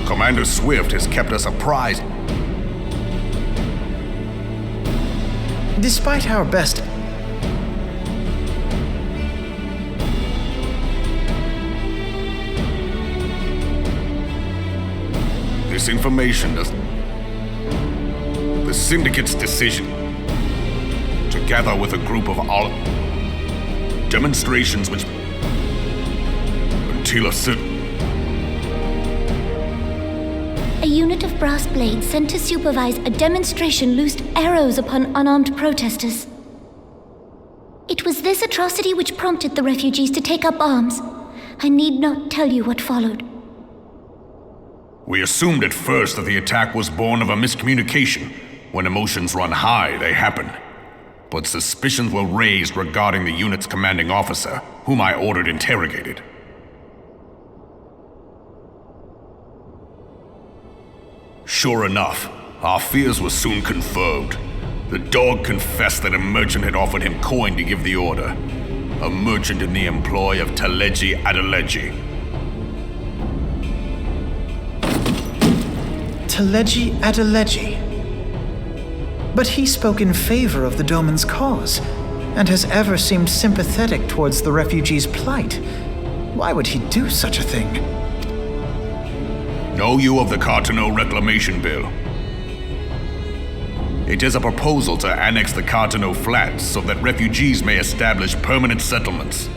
Commander Swift has kept us apprised. Despite our best... This information does... The Syndicate's decision, together with a group of all... demonstrations which... Until a certain... A unit of brass blades sent to supervise a demonstration loosed arrows upon unarmed protesters. It was this atrocity which prompted the refugees to take up arms. I need not tell you what followed. We assumed at first that the attack was born of a miscommunication. When emotions run high, they happen. But suspicions were raised regarding the unit's commanding officer, whom I ordered interrogated. Sure enough, our fears were soon confirmed. The dog confessed that a merchant had offered him coin to give the order. A merchant in the employ of Teleji Adeleji. Teleji Adeleji. But he spoke in favor of the Doman's cause, and has ever seemed sympathetic towards the refugees' plight. Why would he do such a thing? Know you of the Cartano Reclamation Bill? It is a proposal to annex the Cartano Flats so that refugees may establish permanent settlements.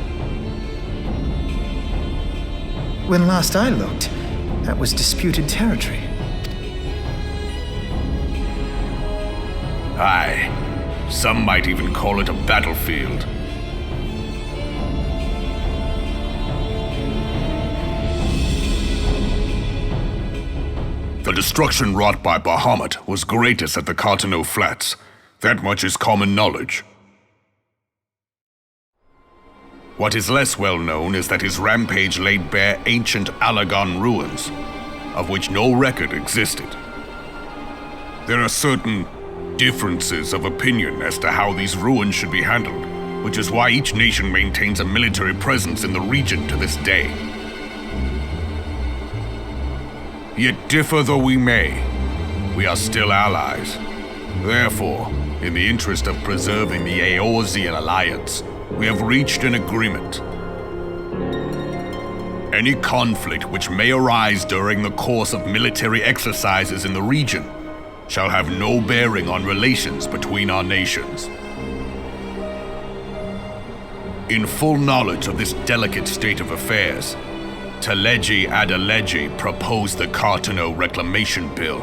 When last I looked, that was disputed territory. Aye. Some might even call it a battlefield. The destruction wrought by Bahamut was greatest at the Cartano Flats. That much is common knowledge. What is less well known is that his rampage laid bare ancient Alagon ruins, of which no record existed. There are certain differences of opinion as to how these ruins should be handled, which is why each nation maintains a military presence in the region to this day. Yet differ though we may, we are still allies. Therefore, in the interest of preserving the Eorzean alliance, we have reached an agreement. Any conflict which may arise during the course of military exercises in the region shall have no bearing on relations between our nations. In full knowledge of this delicate state of affairs, Teleji Adeleji proposed the Cartano Reclamation Bill.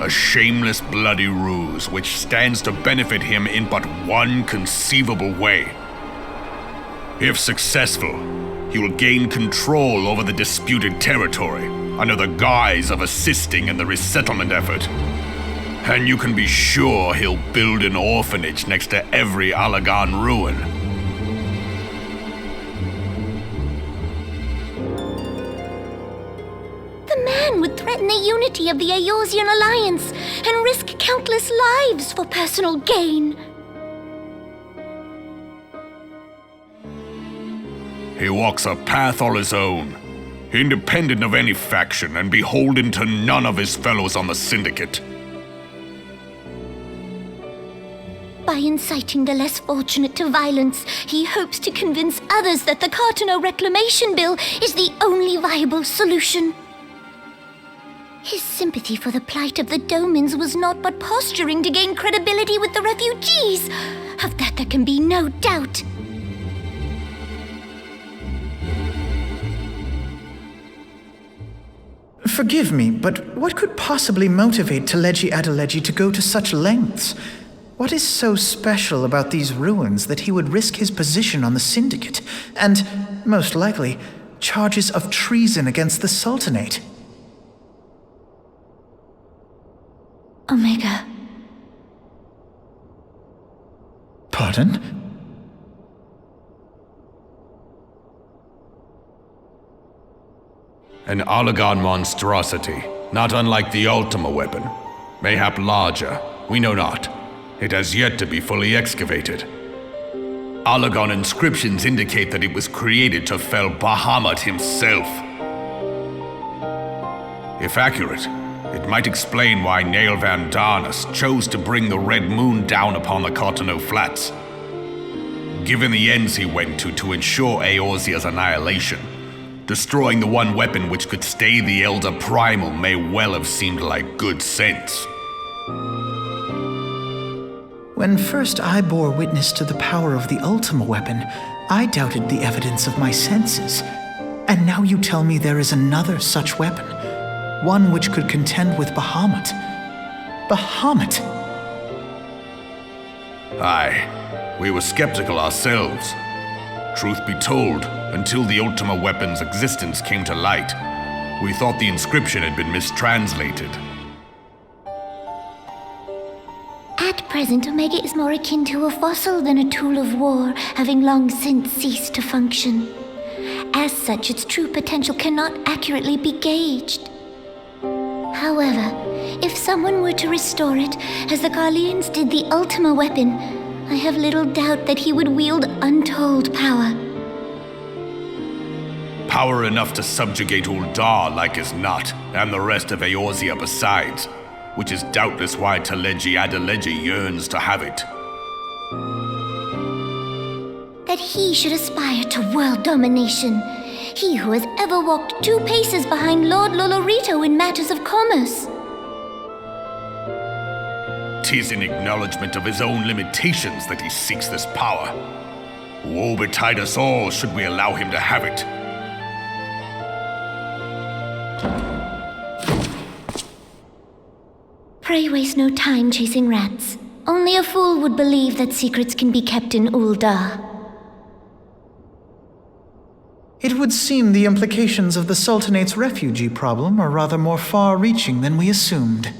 A shameless bloody ruse which stands to benefit him in but one conceivable way. If successful, he will gain control over the disputed territory under the guise of assisting in the resettlement effort. And you can be sure he'll build an orphanage next to every Alagon ruin. The man would threaten the unity of the Eorzean alliance and risk countless lives for personal gain. He walks a path all his own, independent of any faction and beholden to none of his fellows on the Syndicate. By inciting the less fortunate to violence, he hopes to convince others that the Cartano Reclamation Bill is the only viable solution. His sympathy for the plight of the Domans was not but posturing to gain credibility with the refugees. Of that there can be no doubt. Forgive me, but what could possibly motivate Teleji Adeleji to go to such lengths? What is so special about these ruins that he would risk his position on the Syndicate, and, most likely, charges of treason against the Sultanate? Omega. Pardon? An Oligon monstrosity, not unlike the Ultima weapon. Mayhap larger, we know not. It has yet to be fully excavated. Oligon inscriptions indicate that it was created to fell Bahamut himself. If accurate, it might explain why Nail Van Darnus chose to bring the Red Moon down upon the Cotonou Flats. Given the ends he went to ensure Eorzea's annihilation, destroying the one weapon which could stay the Elder Primal may well have seemed like good sense. When first I bore witness to the power of the Ultima weapon, I doubted the evidence of my senses. And now you tell me there is another such weapon, one which could contend with Bahamut. Bahamut! Aye, we were skeptical ourselves. Truth be told, until the Ultima weapon's existence came to light, we thought the inscription had been mistranslated. At present, Omega is more akin to a fossil than a tool of war, having long since ceased to function. As such, its true potential cannot accurately be gauged. However, if someone were to restore it, as the Garleans did the Ultima weapon, I have little doubt that he would wield untold power. Power enough to subjugate Uldar like as not, and the rest of Eorzea besides, which is doubtless why Taleji Adeleji yearns to have it. That he should aspire to world domination. He who has ever walked 2 paces behind Lord Lolorito in matters of commerce. 'Tis in acknowledgement of his own limitations that he seeks this power. Woe betide us all should we allow him to have it. Pray waste no time chasing rats. Only a fool would believe that secrets can be kept in Uldar. It would seem the implications of the Sultanate's refugee problem are rather more far-reaching than we assumed.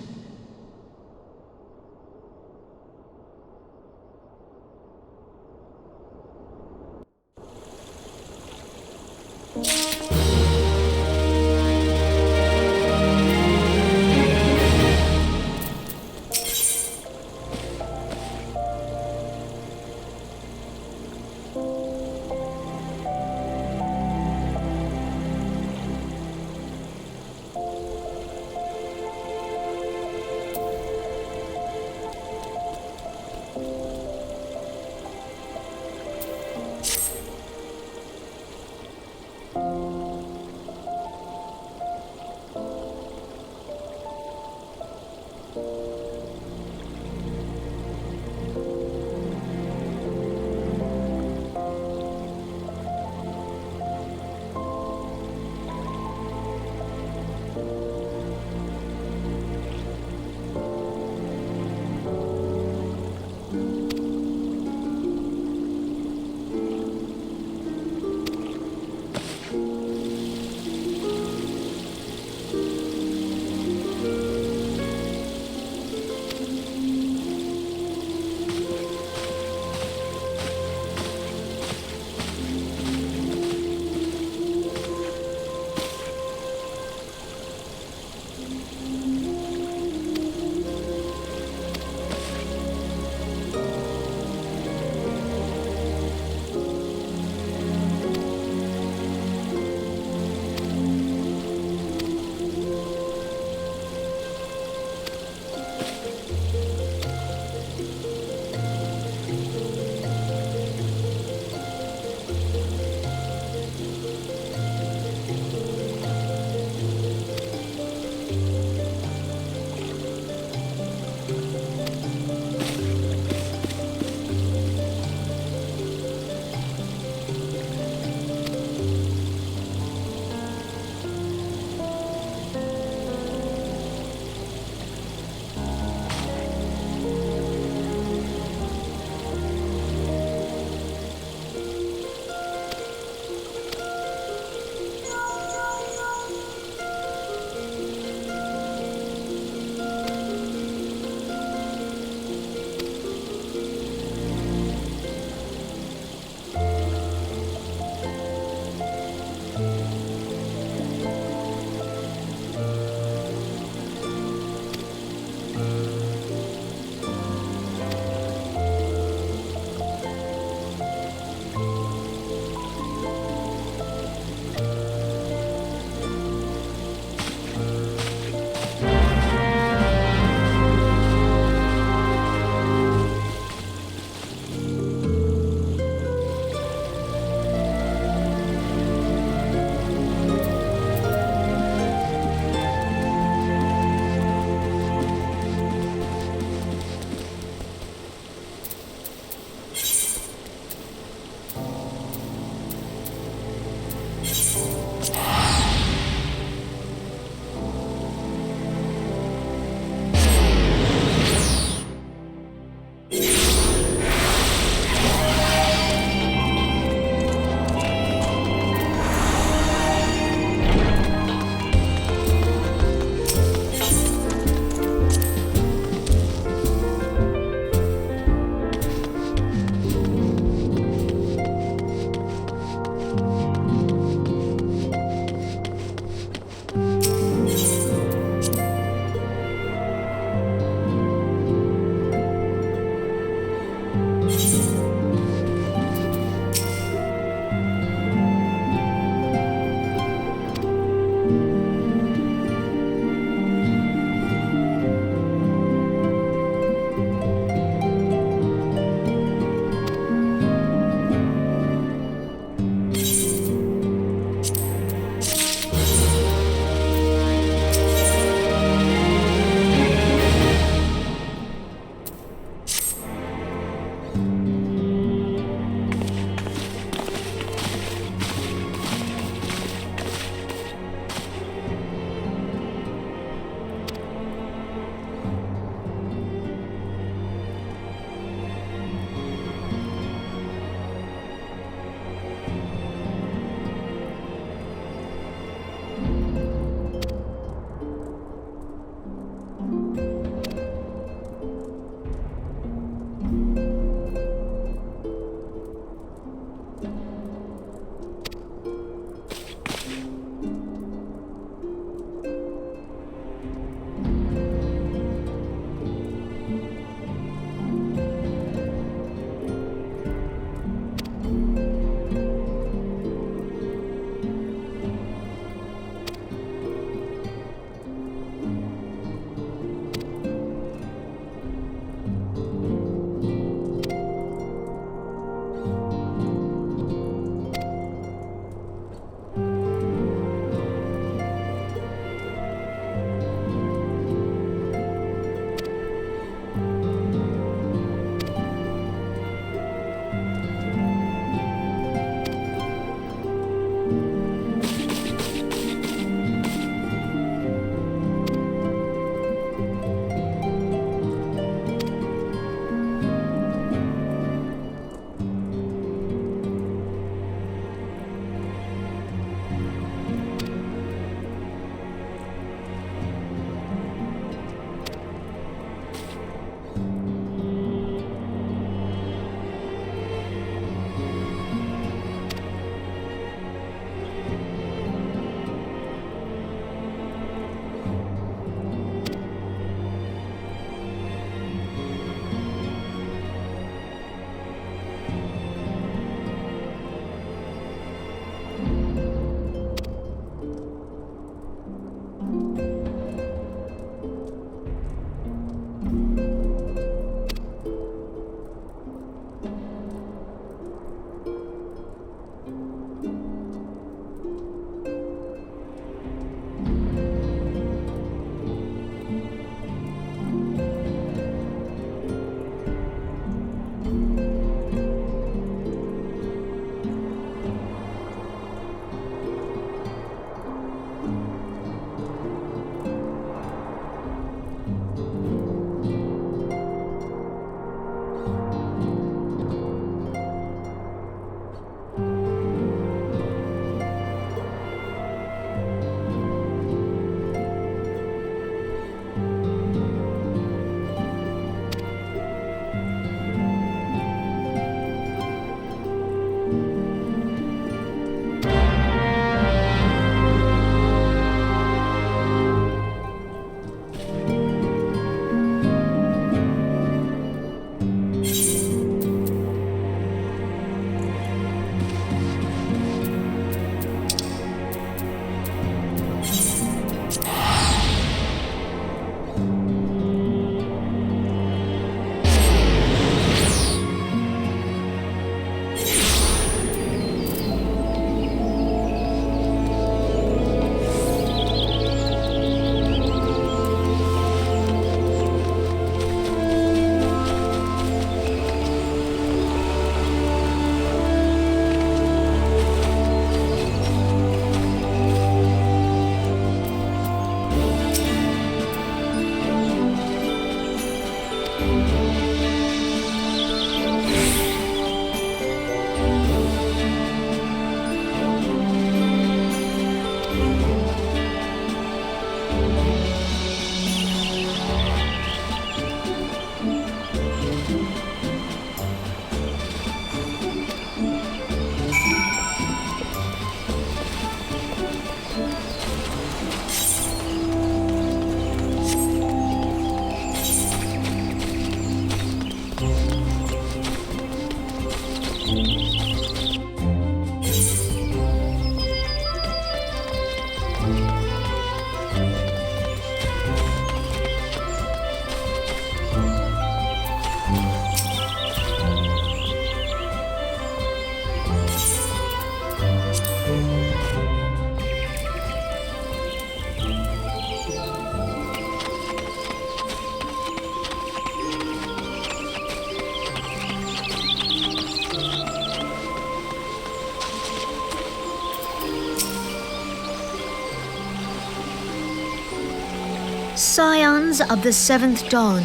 Scions of the Seventh Dawn,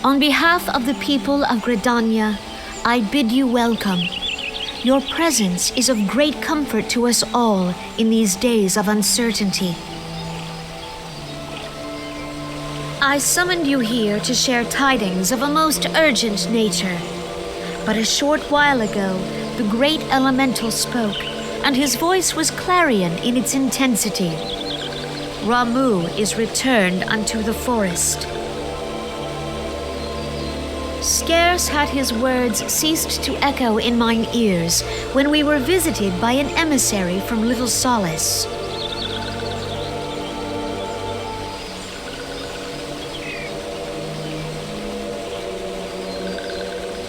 on behalf of the people of Gridania, I bid you welcome. Your presence is of great comfort to us all in these days of uncertainty. I summoned you here to share tidings of a most urgent nature. But a short while ago, the great elemental spoke, and his voice was clarion in its intensity. Ramu is returned unto the forest. Scarce had his words ceased to echo in mine ears when we were visited by an emissary from Little Solace.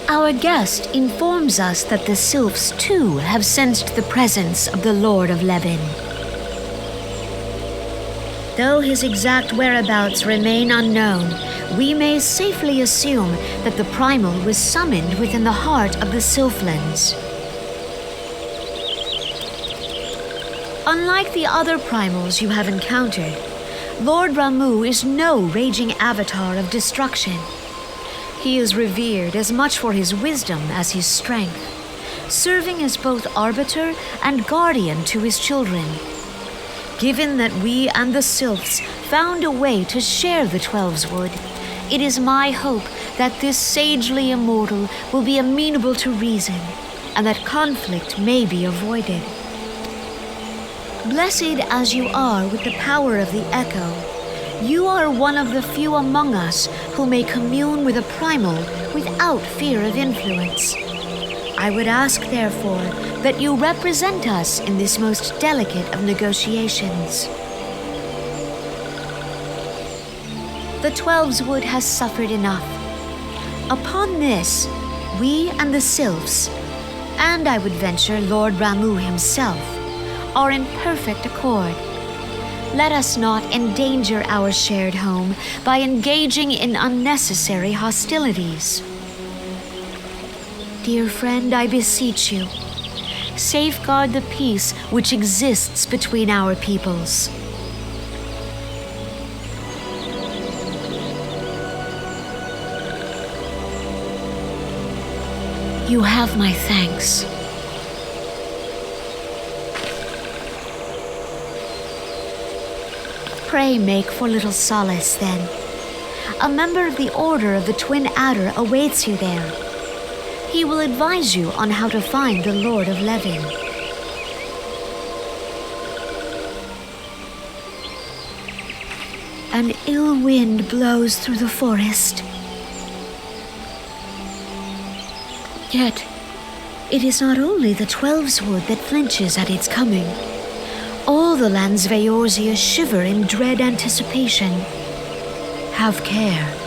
Our guest informs us that the sylphs too have sensed the presence of the Lord of Levin. Though his exact whereabouts remain unknown, we may safely assume that the primal was summoned within the heart of the Sylphlands. Unlike the other primals you have encountered, Lord Ramu is no raging avatar of destruction. He is revered as much for his wisdom as his strength, serving as both arbiter and guardian to his children. Given that we and the Sylphs found a way to share the Twelveswood, it is my hope that this sagely immortal will be amenable to reason, and that conflict may be avoided. Blessed as you are with the power of the Echo, you are one of the few among us who may commune with a primal without fear of influence. I would ask, therefore, that you represent us in this most delicate of negotiations. The Twelveswood has suffered enough. Upon this, we and the Sylphs, and I would venture Lord Ramu himself, are in perfect accord. Let us not endanger our shared home by engaging in unnecessary hostilities. Dear friend, I beseech you, safeguard the peace which exists between our peoples. You have my thanks. Pray make for Little Solace, then. A member of the Order of the Twin Adder awaits you there. He will advise you on how to find the Lord of Levin. An ill wind blows through the forest. Yet, it is not only the Twelveswood that flinches at its coming. All the lands of Eorzea shiver in dread anticipation. Have care.